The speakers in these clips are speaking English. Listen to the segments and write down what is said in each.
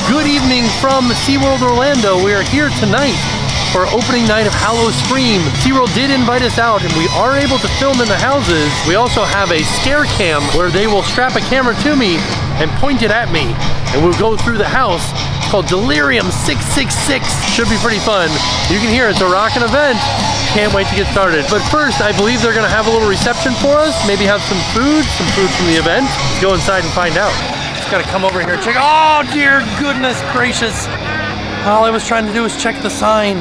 Good evening from Seaworld Orlando. We are here tonight for opening night of Howl-O-Scream. Seaworld did invite us out and we are able to film in the houses. We also have a scare cam where they will strap a camera to me and point it at me and we'll go through the house. It's called Delirium 666. Should be pretty fun. You can hear it's a rockin' event. Can't wait to get started. But first, I believe they're gonna have a little reception for us. Maybe have some food from the event. Let's go inside and find out. Just gotta come over here and check. Oh dear goodness gracious. All I was trying to do is check the sign.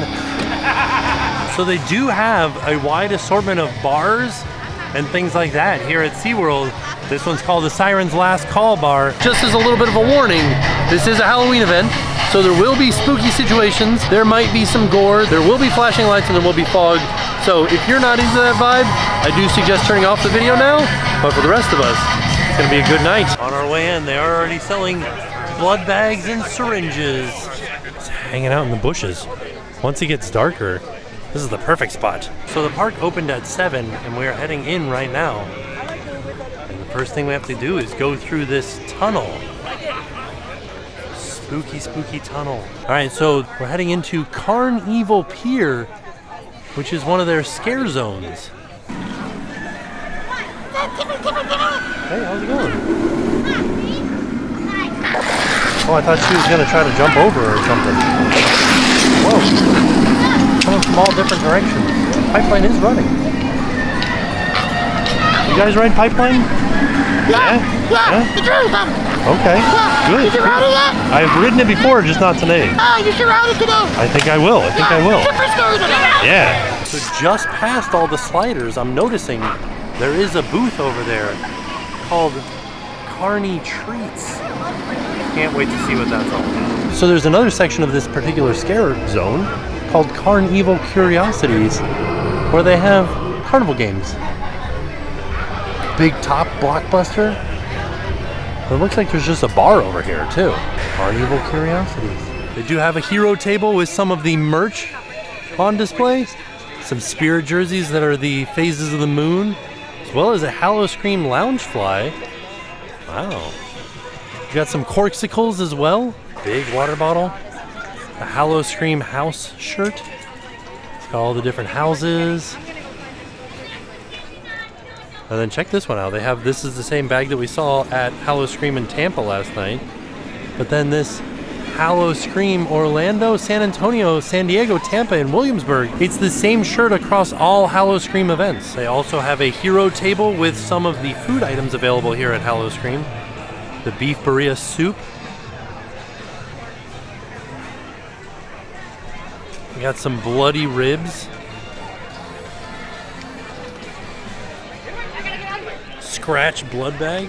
So they do have a wide assortment of bars and things like that here at SeaWorld. This one's called the Siren's Last Call Bar. Just as a little bit of a warning, this is a Halloween event, so there will be spooky situations, there might be some gore, there will be flashing lights, and there will be fog. So if you're not into that vibe, I do suggest turning off the video now, but for the rest of us, it's gonna be a good night. On our way in, they are already selling blood bags and syringes. It's hanging out in the bushes. Once it gets darker, this is the perfect spot. So the park opened at 7 and we are heading in right now. And the first thing we have to do is go through this tunnel. Spooky, spooky tunnel. All right, so we're heading into Carnival Pier, which is one of their scare zones. Hey, how's it going? Oh, I thought she was gonna try to jump over or something. Whoa. Coming from all different directions. Pipeline is running. You guys ride Pipeline? Yeah. It's really fun. Okay, yeah. Good. Did you ride it yet? I've ridden it before, just not today. Oh, you should ride it today. I think I will. I think I will. Super scary today. Yeah. So just past all the sliders, I'm noticing there is a booth over there called Carny Treats. Can't wait to see what that's all about. So there's another section of this particular scare zone called Carnival Curiosities, where they have carnival games. Big Top Blockbuster. It looks like there's just a bar over here too. Carnival Curiosities. They do have a hero table with some of the merch on display. Some spirit jerseys that are the phases of the moon, as well as a HallowScream Loungefly. Wow. You got some corksicles as well. Big water bottle. A HallowScream house shirt. It's got all the different houses. And then check this one out. They have, this is the same bag that we saw at HallowScream in Tampa last night. But then this HallowScream Orlando, San Antonio, San Diego, Tampa, and Williamsburg. It's the same shirt across all HallowScream events. They also have a hero table with some of the food items available here at HallowScream. The beef burrito soup. We got some bloody ribs. Scratch blood bag.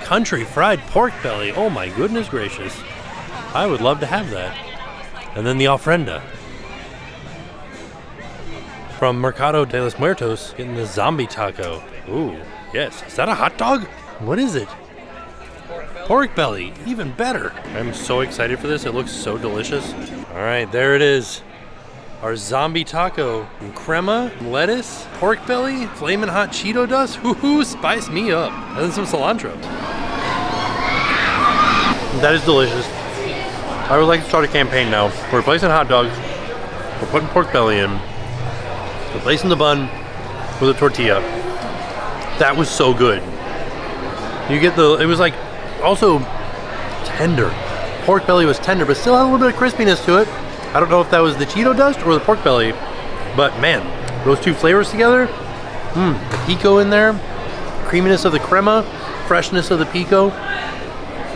Country fried pork belly. Oh my goodness gracious. I would love to have that. And then the ofrenda. From Mercado de los Muertos, getting the zombie taco. Ooh, yes. Is that a hot dog? What is it? Pork belly, even better. I'm so excited for this. It looks so delicious. All right, there it is. Our zombie taco. Crema, lettuce, pork belly, flamin' hot Cheeto dust. Hoo-hoo, spice me up. And then some cilantro. That is delicious. I would like to start a campaign now. We're replacing hot dogs. We're putting pork belly in. Replacing the bun with a tortilla. That was so good. You get the, it was like also tender. Pork belly was tender, but still had a little bit of crispiness to it. I don't know if that was the Cheeto dust or the pork belly, but man, those two flavors together, the pico in there, creaminess of the crema, freshness of the pico.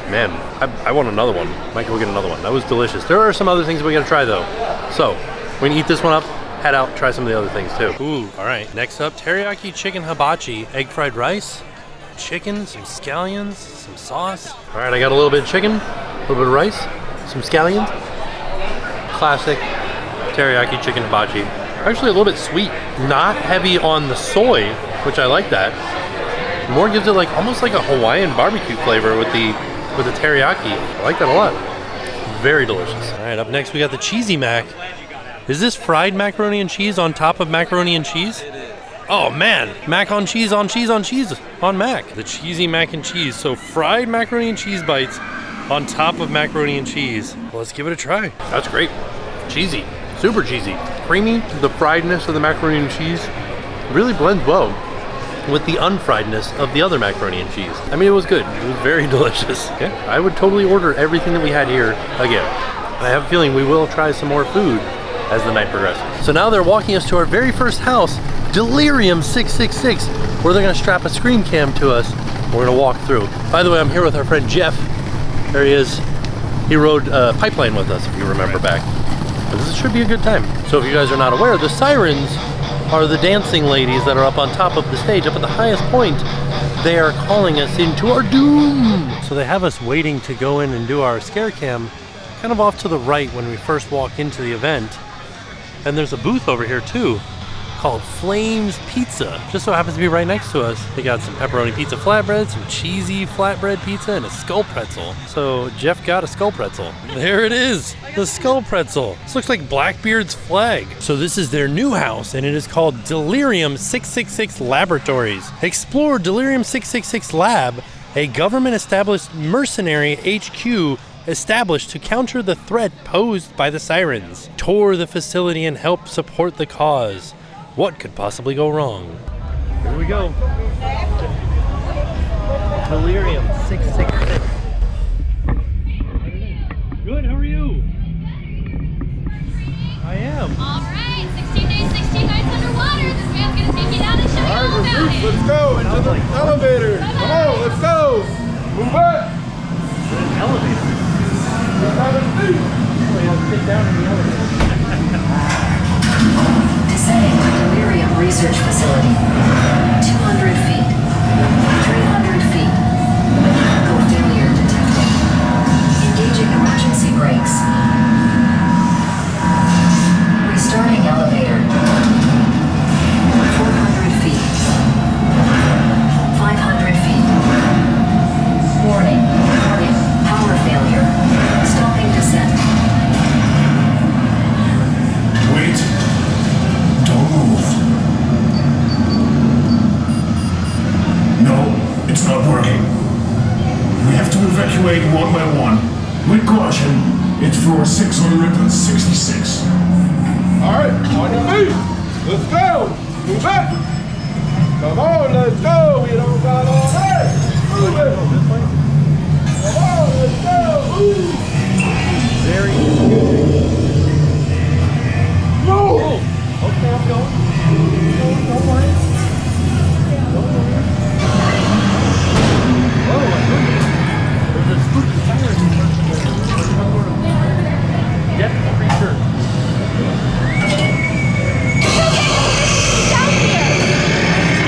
Man, I want another one. Might go get another one. That was delicious. There are some other things we gotta try though. So, we're gonna eat this one up, head out, try some of the other things too. Ooh, all right. Next up, teriyaki chicken hibachi, egg fried rice, chicken, some scallions, some sauce. All right, I got a little bit of chicken, a little bit of rice, some scallions. Classic teriyaki chicken hibachi. Actually a little bit sweet, not heavy on the soy, which I like that. More gives it like almost like a Hawaiian barbecue flavor with the teriyaki. I like that a lot. Very delicious. All right, up next we got the cheesy mac. Is this fried macaroni and cheese on top of macaroni and cheese? Oh man, mac on cheese on cheese on cheese on mac. The cheesy mac and cheese. So fried macaroni and cheese bites on top of macaroni and cheese. Well, let's give it a try. That's great. Cheesy, super cheesy. Creamy, the friedness of the macaroni and cheese really blends well with the unfriedness of the other macaroni and cheese. I mean, it was good. It was very delicious. Okay. I would totally order everything that we had here again. And I have a feeling we will try some more food as the night progresses. So now they're walking us to our very first house, Delirium 666, where they're gonna strap a Scream cam to us. We're gonna walk through. By the way, I'm here with our friend Jeff. There he is. He rode Pipeline with us, if you remember back. But this should be a good time. So if you guys are not aware, the sirens are the dancing ladies that are up on top of the stage, up at the highest point. They are calling us into our doom. So they have us waiting to go in and do our scare cam kind of off to the right when we first walk into the event. And there's a booth over here too called Flames Pizza. Just so happens to be right next to us. They got some pepperoni pizza flatbread, some cheesy flatbread pizza, and a skull pretzel. So Jeff got a skull pretzel. There it is, the skull pretzel. This looks like Blackbeard's flag. So this is their new house, and it is called Delirium 666 Laboratories. Explore Delirium 666 Lab, a government-established mercenary HQ established to counter the threat posed by the sirens. Tour the facility and help support the cause. What could possibly go wrong? Here we go. Delirium 666. Good, how are you? I am. All right, 16 days, 16 nights underwater. This man's gonna take you down and show you all about it. Let's go into the elevator. Come on, let's go. Move up. An elevator. Have a seat. So you have to sit down in the elevator. Descending to Delirium Research Facility. 200 feet. 300 feet. Mechanical failure detected. Engaging emergency brakes. Restarting elevator. 400 feet. 500 feet. Warning. Power failure. Stopping descent. Wait. Don't move. No, it's not working. We have to evacuate one by one. With caution, it's floor 666. All right, on your feet. Let's go. Move back. Come on, let's go. We don't got all day. Move it. Come on, let's go. Move. Very confusing. Move. Okay, I'm going. Don't worry. Don't worry. Oh, my goodness. There's a spooky siren. Death creature. Down here.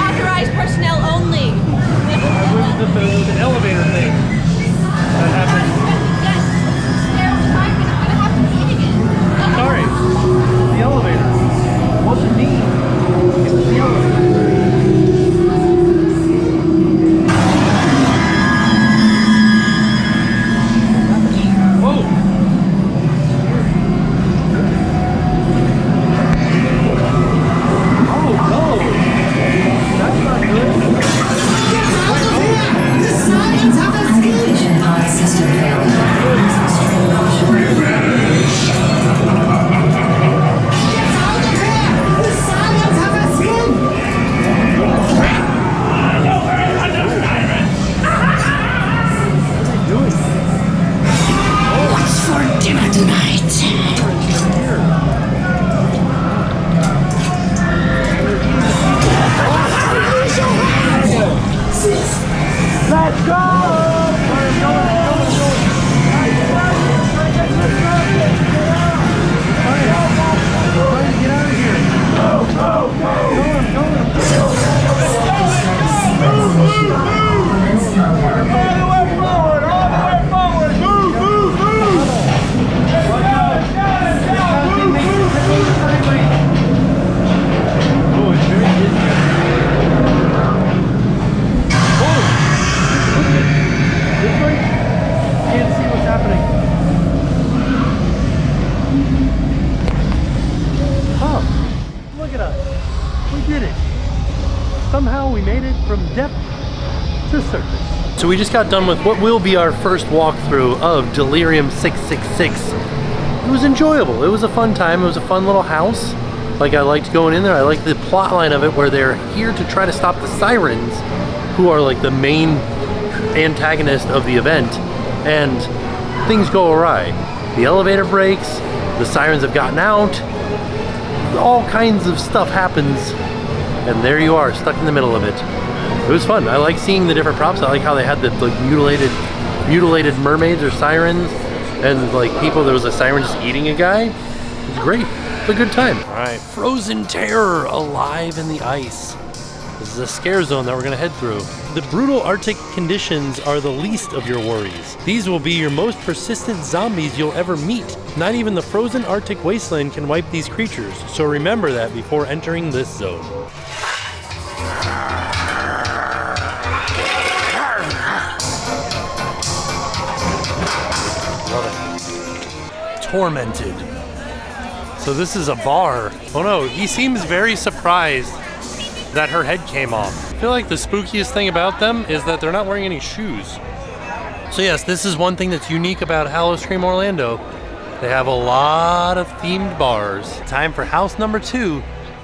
Authorized personnel only. There was an elevator thing that happened So we just got done with what will be our first walkthrough of Delirium 666. It was enjoyable. It was a fun time. It was a fun little house. Like, I liked going in there. I liked the plot line of it where they're here to try to stop the sirens, who are like the main antagonist of the event, and things go awry. The elevator breaks, the sirens have gotten out, all kinds of stuff happens, and there you are, stuck in the middle of it. It was fun. I like seeing the different props. I like how they had the like mutilated mermaids or sirens, and like people, there was a siren just eating a guy. It was great. It's a good time. All right, Frozen Terror, alive in the ice. This is a scare zone that we're gonna head through. The brutal Arctic conditions are the least of your worries. These will be your most persistent zombies you'll ever meet. Not even the frozen Arctic wasteland can wipe these creatures, so remember that before entering this zone. Love it. Tormented. So this is a bar. Oh no, he seems very surprised that her head came off. I feel like the spookiest thing about them is that they're not wearing any shoes. So yes, this is one thing that's unique about HallowScream Orlando. They have a lot of themed bars. Time for house number 2,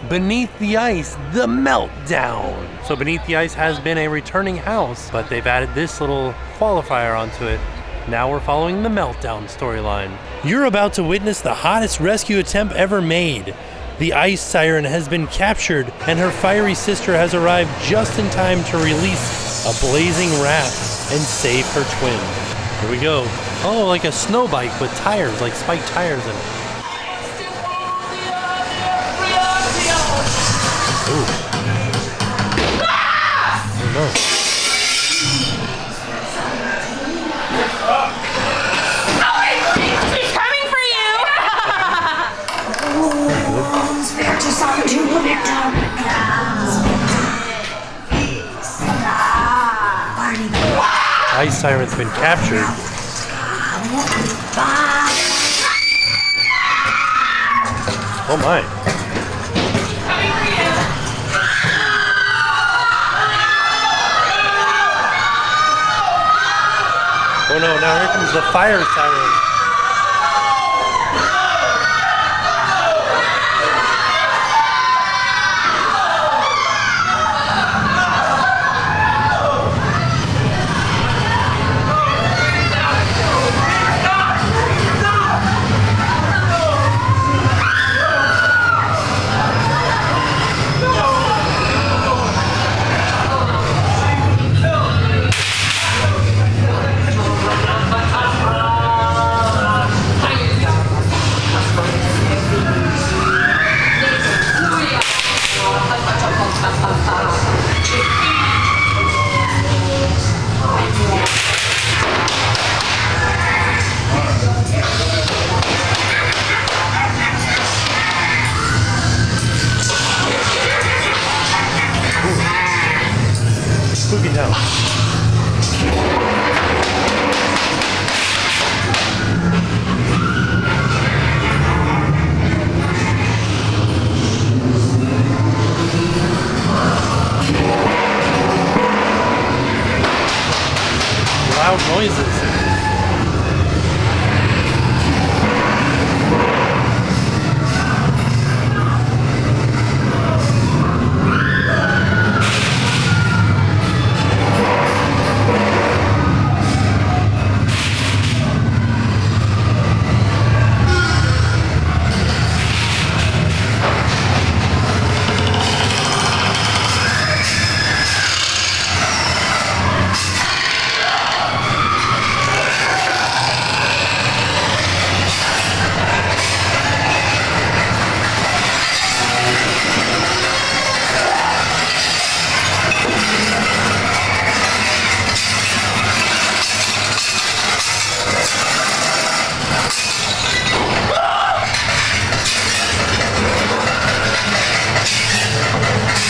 Beneath the Ice, The Meltdown. So Beneath the Ice has been a returning house, but they've added this little qualifier onto it. Now we're following the Meltdown storyline. You're about to witness the hottest rescue attempt ever made. The ice siren has been captured, and her fiery sister has arrived just in time to release a blazing wrath and save her twin. Here we go. Oh, like a snow bike with tires, like spiked tires in it. Ooh. Oh no. Ice siren's been captured. Oh my. Oh no, now here comes the fire siren. Spooky town. Loud noises.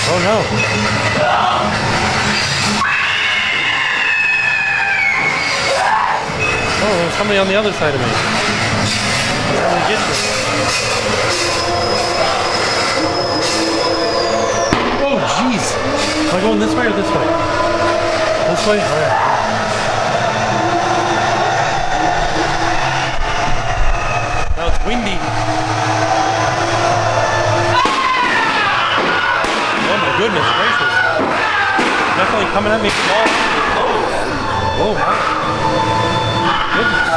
Oh no. Oh, there's somebody on the other side of me. I'm trying to get you. Oh jeez. Am I going this way or this way? This way? Alright. windy. Oh my goodness gracious. Definitely coming at me from all. Oh my goodness.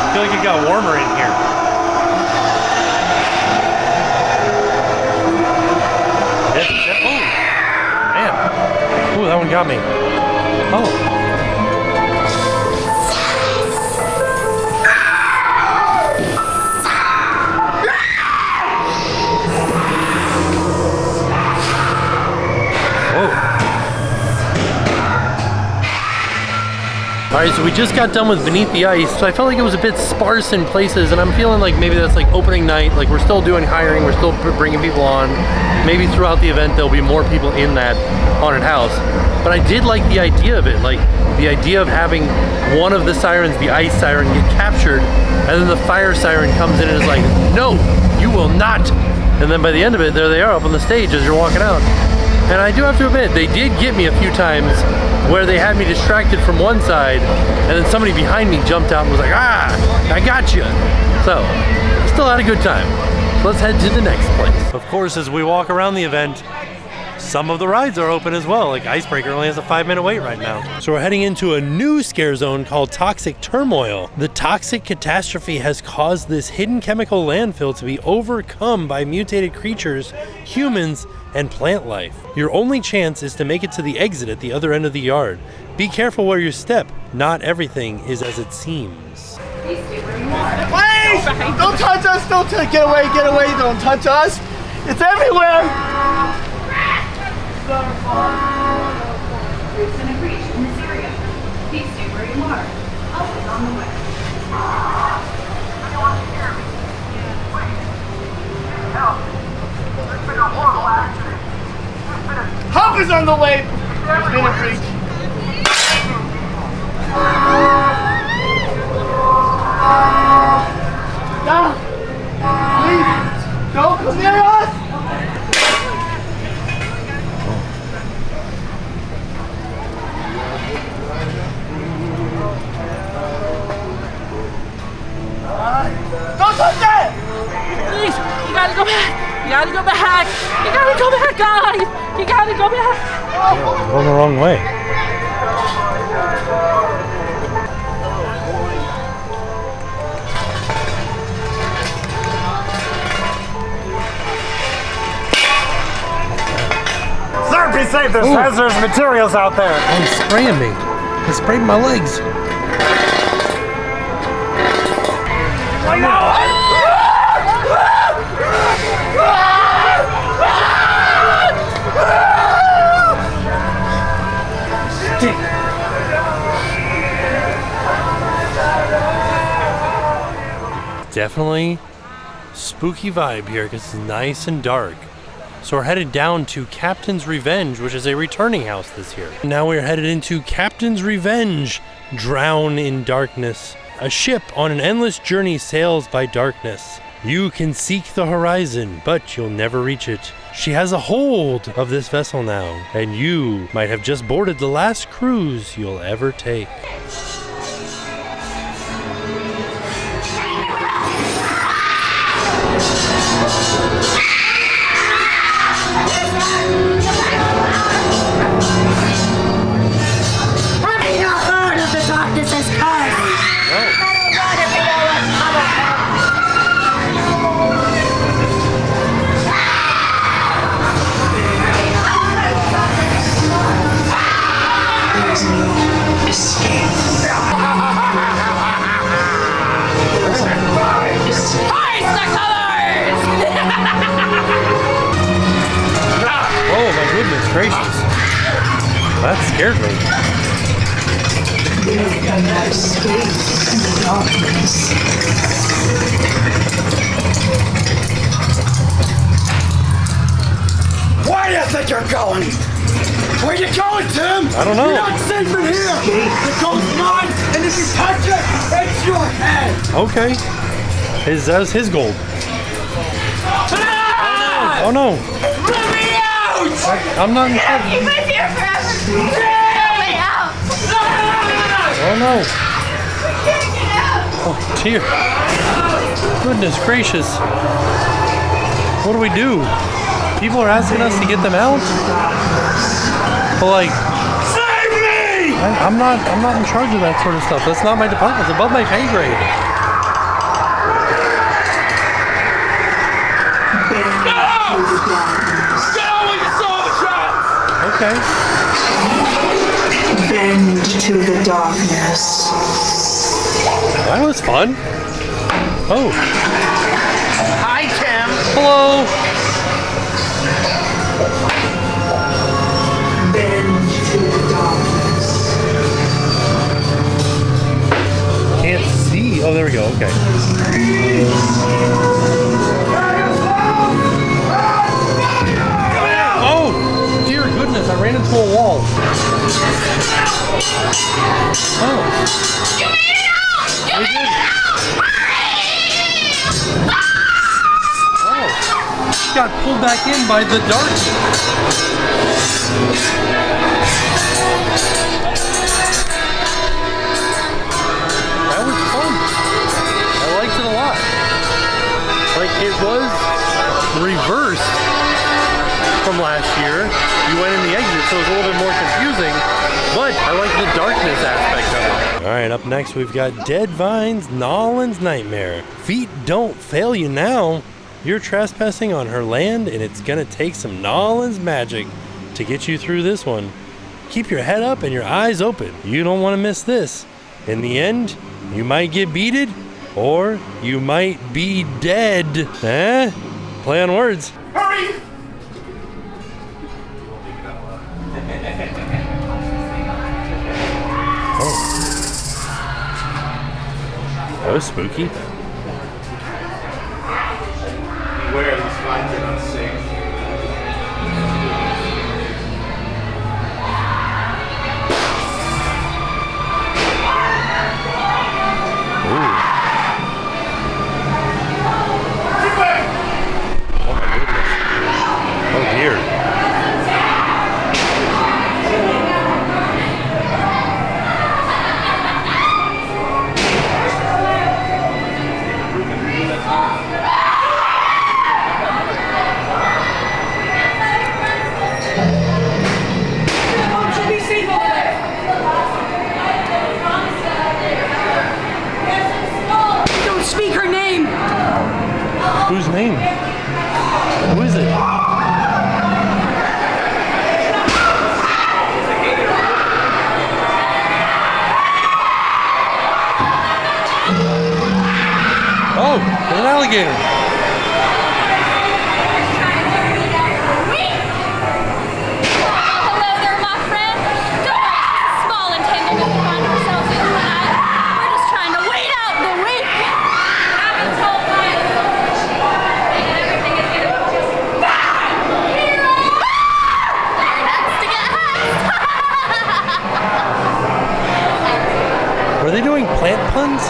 I feel like it got warmer in here. Oh, man. Ooh, that one got me. Oh. Alright, so we just got done with Beneath the Ice, so I felt like it was a bit sparse in places, and I'm feeling like maybe that's like opening night, like we're still doing hiring, we're still bringing people on. Maybe throughout the event there'll be more people in that haunted house. But I did like the idea of it, like the idea of having one of the sirens, the ice siren, get captured, and then the fire siren comes in and is like, no, you will not. And then by the end of it, there they are up on the stage as you're walking out. And I do have to admit, they did get me a few times where they had me distracted from one side, and then somebody behind me jumped out and was like, ah, I got you. So, still had a good time. So let's head to the next place. Of course, as we walk around the event, some of the rides are open as well. Like Icebreaker only has a 5-minute wait right now. So we're heading into a new scare zone called Toxic Turmoil. The toxic catastrophe has caused this hidden chemical landfill to be overcome by mutated creatures, humans, and plant life. Your only chance is to make it to the exit at the other end of the yard. Be careful where you step. Not everything is as it seems. Please! Don't touch us! Get away! Don't touch us! It's everywhere! There's been a breach in this area. Please stay where you are. Help is on the way. Anyone hear me? Please. Help. There's been a horrible accident. Help is on the way! There's been a breach. No! Please! Don't come near us! Don't touch that! Please, you gotta go back! You gotta go back! You gotta go back, guys! You gotta go back! I'm going the wrong way. Sir, be safe! There's hazardous materials out there! Oh, he's spraying me. He's spraying my legs. Definitely spooky vibe here because it's nice and dark. So we're headed down to Captain's Revenge, which is a returning house this year. Now we're headed into Captain's Revenge, Drown in Darkness. A ship on an endless journey sails by darkness. You can seek the horizon, but you'll never reach it. She has a hold of this vessel now, and you might have just boarded the last cruise you'll ever take. Have you heard of the darkness's curse? Oh my goodness gracious. That scared me. You cannot escape the darkness. Where do you think you're going? Where you going, Tim? I don't know. You're not safe in here. The gold's mine, and if you touch it, it's your head. Okay. That's his gold. Oh no! Let me out! I'm not in trouble. Keep us here forever. Let me out. Oh no! We can't get out. Oh dear! Goodness gracious! What do we do? People are asking us to get them out. But like, Save me! I'm not in charge of that sort of stuff. That's not my department. It's above my pay grade. Get out when you saw the traps! Okay. Bend to the darkness. That was fun. Oh. Hi, Tim. Hello. Bend to the darkness. Can't see. Oh, there we go. Okay. Oh, dear goodness! I ran into a wall. Oh. You made it out. You We made did. it out. Oh. Got pulled back in by the darkness. That was fun. I liked it a lot. Like, it was reversed from last year. You went in the exit, so it was a little bit more confusing, but I like the darkness aspect of it. All right, up next we've got Dead Vines, Nolan's Nightmare. Feet don't fail you now. You're trespassing on her land, and it's gonna take some Nolan's magic to get you through this one. Keep your head up and your eyes open. You don't want to miss this. In the end, you might get beated, or you might be dead. Eh? Play on words. Hurry! Oh. That was spooky. Beware, these vines are unsafe. Ooh. Oh my goodness. Oh dear. Don't speak her name! Whose name? Who is it? Oh, there's an alligator. Hello there, my friend. Don't worry, it's a small entanglement we find ourselves in tonight. We're just trying to wait out the week. I've been told by everything is gonna be just fine. Hero! You're next to get hacked. Were they doing plant puns?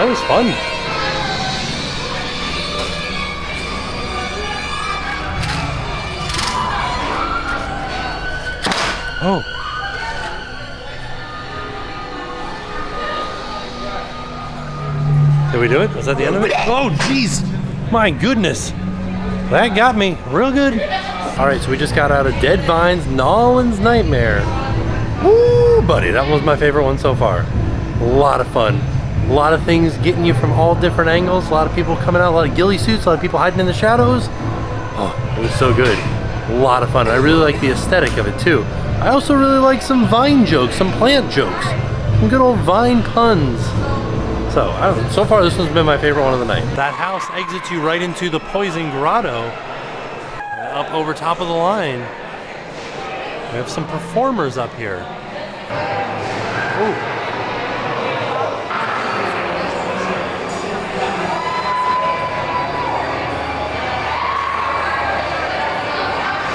That was fun. Oh. Did we do it? Was that the end of it? Oh, jeez. My goodness. That got me real good. All right, so we just got out of Dead Vines, Nolan's Nightmare. Woo, buddy, that was my favorite one so far. A lot of fun. A lot of things getting you from all different angles. A lot of people coming out, a lot of ghillie suits, a lot of people hiding in the shadows. Oh, it was so good. A lot of fun. I really like the aesthetic of it too. I also really like some vine jokes, some plant jokes, some good old vine puns. So, I don't know, so far this one's been my favorite one of the night. That house exits you right into the Poison Grotto, up over top of the line. We have some performers up here. Ooh.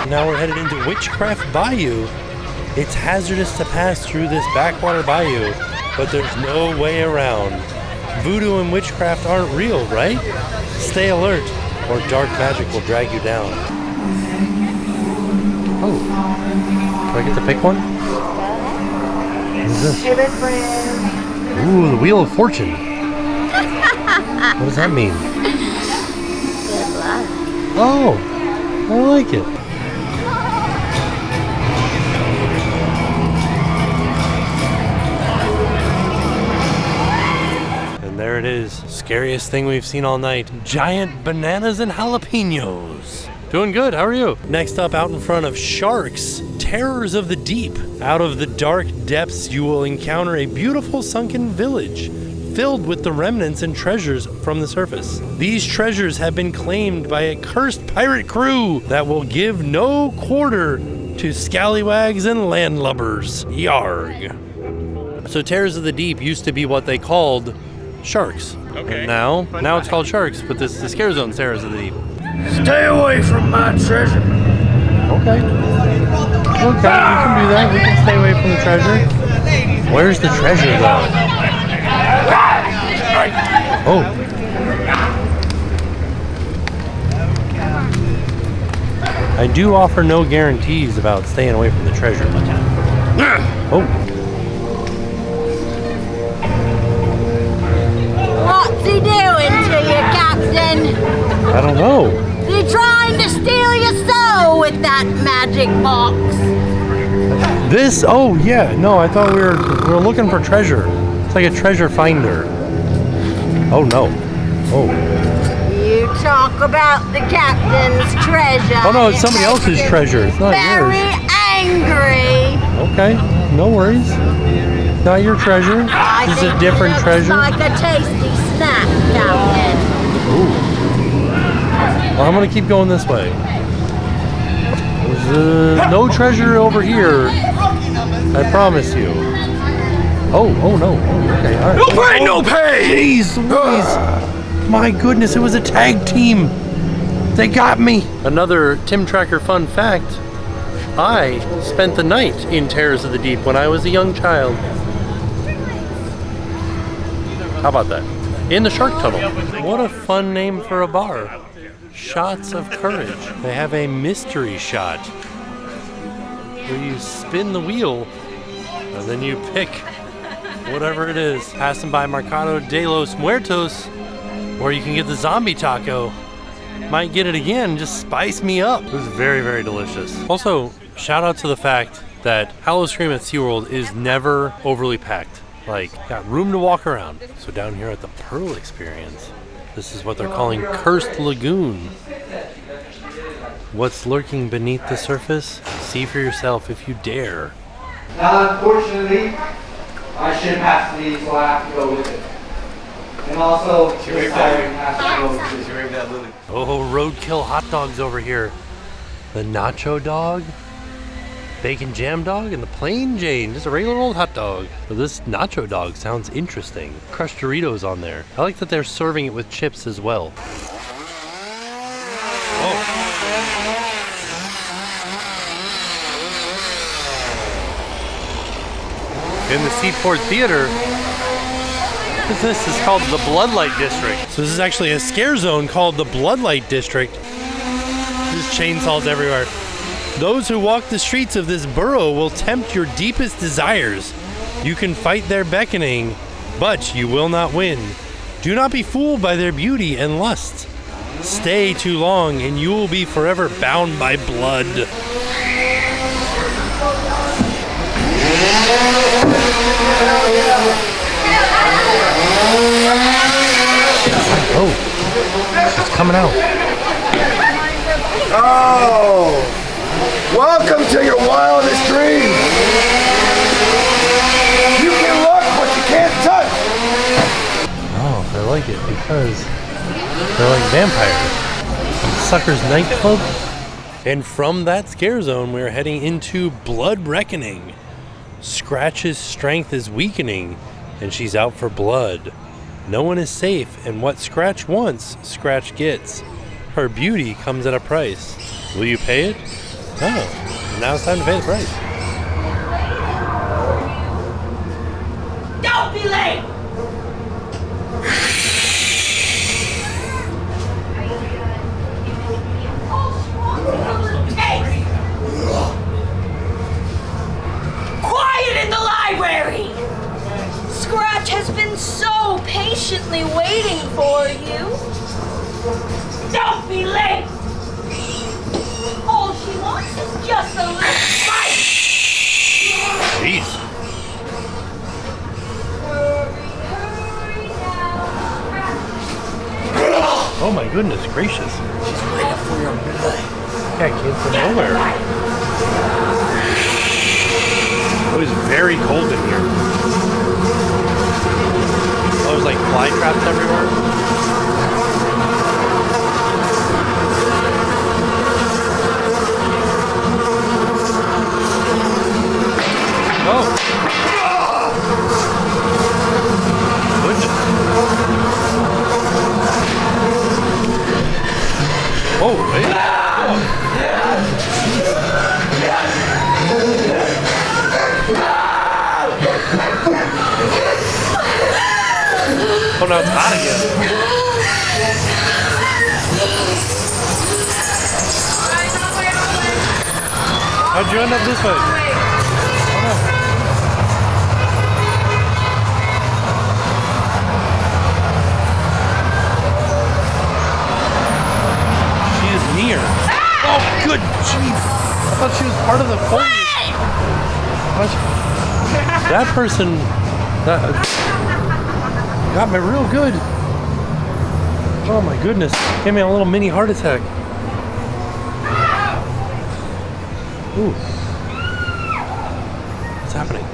Now we're headed into Witchcraft Bayou. It's hazardous to pass through this backwater bayou, but there's no way around. Voodoo and witchcraft aren't real, right? Stay alert, or dark magic will drag you down. Oh, do I get to pick one? What is this? Hey, best friend. Ooh, the Wheel of Fortune. What does that mean? Good luck. Oh, I like it. There it is. Scariest thing we've seen all night. Giant bananas and jalapenos. Doing good, how are you? Next up, out in front of Sharks, Terrors of the Deep. Out of the dark depths, you will encounter a beautiful sunken village filled with the remnants and treasures from the surface. These treasures have been claimed by a cursed pirate crew that will give no quarter to scallywags and landlubbers. Yarg. So Terrors of the Deep used to be what they called Sharks. Okay. And now it's called Sharks, but this is the Scare Zone Terrors of the Deep. Stay away from my treasure. Okay. Okay, we can do that. We can stay away from the treasure. Where's the treasure though? Oh. I do offer no guarantees about staying away from the treasure. Oh. What's he doing to you, Captain? I don't know. Is he trying to steal your soul with that magic box? This? Oh yeah. No, I thought we were looking for treasure. It's like a treasure finder. Oh no. Oh. You talk about the captain's treasure. Oh no, it's somebody else's treasure. It's not yours. Very angry. Okay, no worries. Not your treasure. This is a different treasure. Like a tasty snack, Captain. Ooh. Well, I'm gonna keep going this way. There's no treasure over here. I promise you. Oh no. Oh, okay, all right. No pain, no pay! Jeez Louise. My goodness, it was a tag team. They got me. Another TimTracker fun fact. I spent the night in Terrors of the Deep when I was a young child. How about that? In the shark tunnel. What a fun name for a bar. Shots of Courage. They have a mystery shot where you spin the wheel and then you pick whatever it is. Passing by Mercado de los Muertos, where you can get the zombie taco. Might get it again, just spice me up. It was very, very delicious. Also, shout out to the fact that HallowScream at Seaworld is never overly packed. Like, got room to walk around. So down here at the Pearl Experience, this is what they're calling Cursed Lagoon. What's lurking beneath the surface? See for yourself if you dare. Now, unfortunately, my ship has to leave, so I have to go with it. And also, this siren has to go with it. Oh, roadkill hot dogs over here. The nacho dog, bacon jam dog, and the plain Jane. Just a regular old hot dog. So this nacho dog sounds interesting. Crushed Doritos on there. I like that they're serving it with chips as well. Oh. In the Seaport Theater, This is called the Bloodlight District. So this is actually a scare zone called the Bloodlight District. There's chainsaws everywhere. Those who walk the streets of this borough will tempt your deepest desires. You can fight their beckoning, but you will not win. Do not be fooled by their beauty and lust. Stay too long and you will be forever bound by blood. Oh, it's coming out. Oh, welcome to your wildest dreams. You can look, but you can't touch. Oh, I like it because they're like vampires. Sucker's nightclub. And from that scare zone, we're heading into Blood Reckoning. Scratch's strength is weakening, and she's out for blood. No one is safe, and what Scratch wants, Scratch gets. Her beauty comes at a price. Will you pay it? Oh, now it's time to pay the price. Don't be late! Quiet in the library! Scratch has been so patiently waiting for you. Don't be late! All she wants is just a little fight! Jeez. Oh my goodness gracious. She's waiting for your blood. That came from nowhere. It was very cold in here. Oh, there's like fly traps everywhere. Oh. Goodness. Oh, wait. Oh, now it's hot again. How'd you end up this way? She is near. Oh, good jeez. I thought she was part of the foliage. That person got me real good. Oh my goodness. Gave me a little mini heart attack. Ooh. What's happening?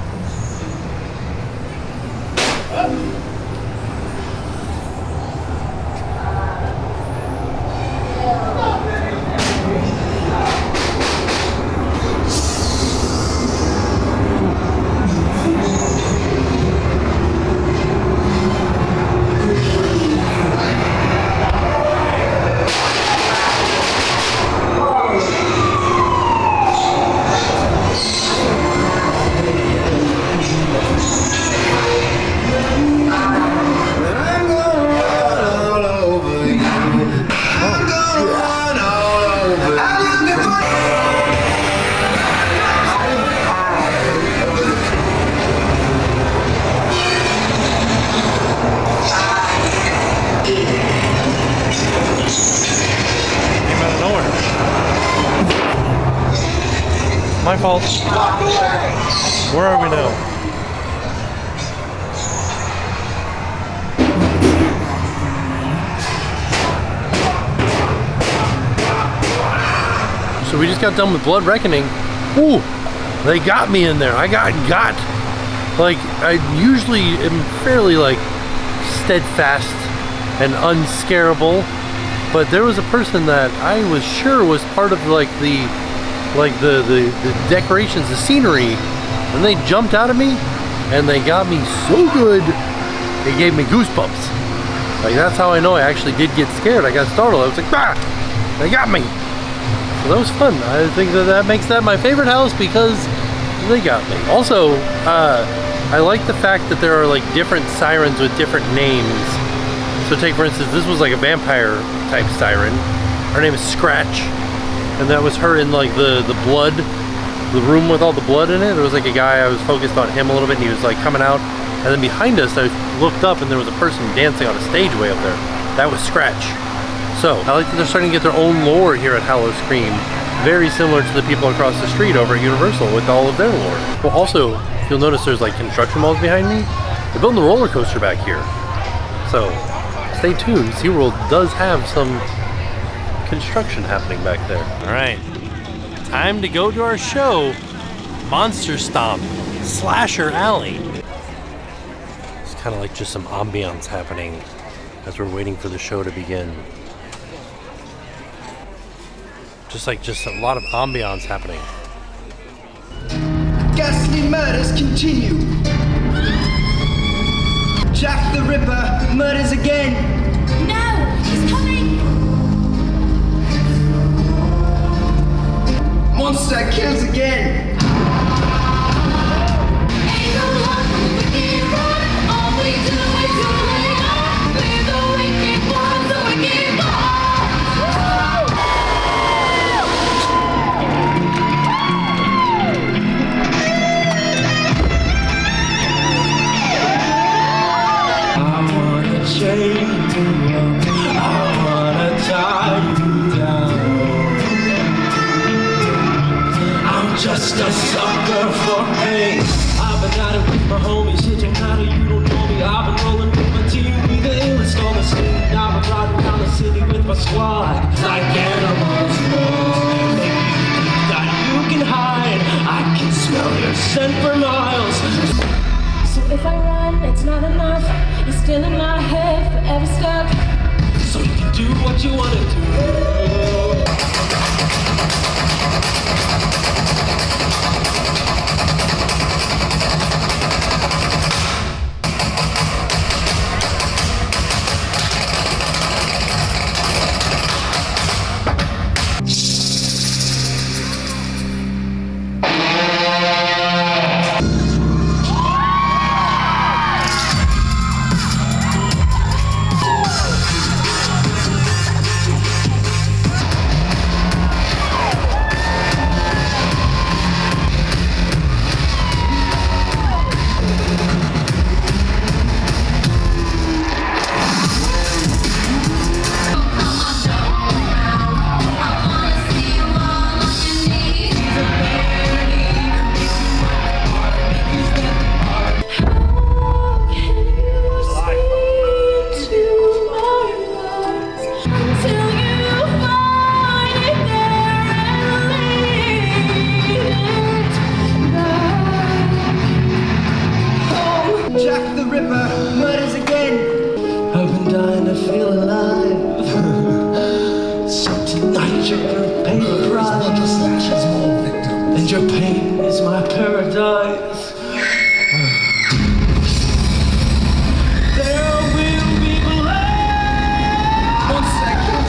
My fault. Where are we now? So we just got done with Blood Reckoning. Ooh, they got me in there. I got. Like, I usually am fairly like steadfast and unscarable, but there was a person that I was sure was part of like the decorations, the scenery, and they jumped out of me and they got me so good it gave me goosebumps. Like, that's how I know I actually did get scared. I got startled. I was like, ah, they got me. So that was fun. I think that makes that my favorite house because they got me. Also, I like the fact that there are like different sirens with different names. So take for instance, this was like a vampire type siren. Her name is Scratch. And that was her in like the blood, the room with all the blood in it. There was like a guy, I was focused on him a little bit, and he was like coming out. And then behind us, I looked up and there was a person dancing on a stage way up there. That was Scratch. So I like that they're starting to get their own lore here at HallowScream. Very similar to the people across the street over at Universal with all of their lore. Well, also, you'll notice there's like construction walls behind me. They're building the roller coaster back here. So stay tuned. SeaWorld does have some construction happening back there. All right, time to go to our show, Monster Stomp, Slasher Alley. It's kind of like just some ambiance happening as we're waiting for the show to begin. Just a lot of ambiance happening. Ghastly murders continue. Jack the Ripper murders again. No, he's coming. Monster kills again. Ain't no love when we can run. All we do is to lay on. We're the wicked ones, the wicked ones. Chain you up, I wanna tie you down. I'm just a sucker for pain. I've been at it with my homies, hitting how you don't know me. I've been rolling with my team, we the illest on the scene. I've been riding around the city with my squad, like animals. Make you think that you can hide. I can smell your scent for miles. So if I run, it's not enough. You're still in my head, forever stuck. So you can do what you wanna do. Jack the Ripper murders again. I've been dying to feel alive. So tonight you're gonna pay the price. And your pain is my paradise. There will be blood. 1 second.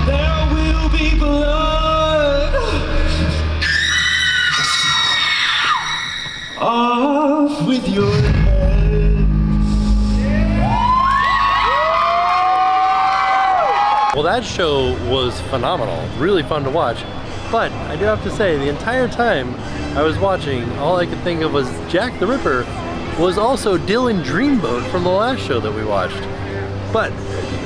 There will be blood. Off with your head. Well, that show was phenomenal, really fun to watch. But I do have to say, the entire time I was watching, all I could think of was Jack the Ripper was also Dylan Dreamboat from the last show that we watched. But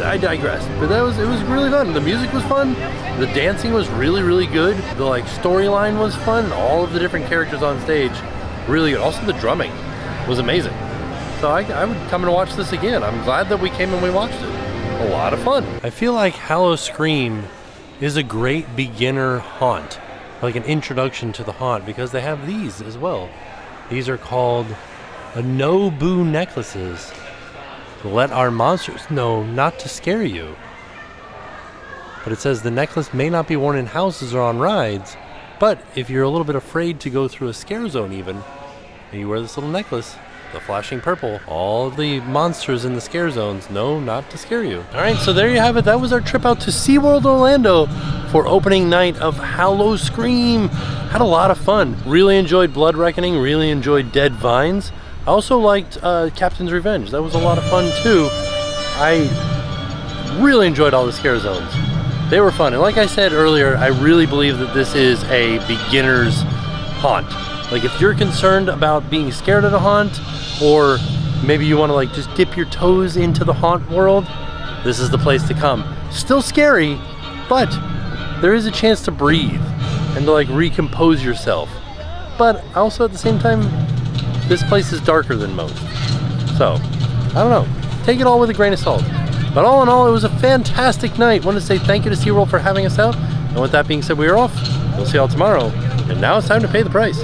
I digress. But it was really fun. The music was fun. The dancing was really, really good. The like storyline was fun. And all of the different characters on stage, really good. Also the drumming was amazing. So I would come and watch this again. I'm glad that we came and we watched it. A lot of fun. I feel like HallowScream is a great beginner haunt, like an introduction to the haunt, because they have these as well. These are called no-boo necklaces. Let our monsters know not to scare you. But it says the necklace may not be worn in houses or on rides, but if you're a little bit afraid to go through a scare zone even, and you wear this little necklace, the flashing purple. All of the monsters in the scare zones know not to scare you. All right, so there you have it. That was our trip out to SeaWorld Orlando for opening night of Howl-O-Scream. Had a lot of fun. Really enjoyed Blood Reckoning, really enjoyed Dead Vines. I also liked Captain's Revenge. That was a lot of fun too. I really enjoyed all the scare zones. They were fun. And like I said earlier, I really believe that this is a beginner's haunt. Like if you're concerned about being scared of a haunt, or maybe you want to like just dip your toes into the haunt world, this is the place to come. Still scary, but there is a chance to breathe and to like recompose yourself. But also at the same time, this place is darker than most. So, I don't know. Take it all with a grain of salt. But all in all, it was a fantastic night. Want to say thank you to SeaWorld for having us out. And with that being said, we are off. We'll see y'all tomorrow. And now it's time to pay the price.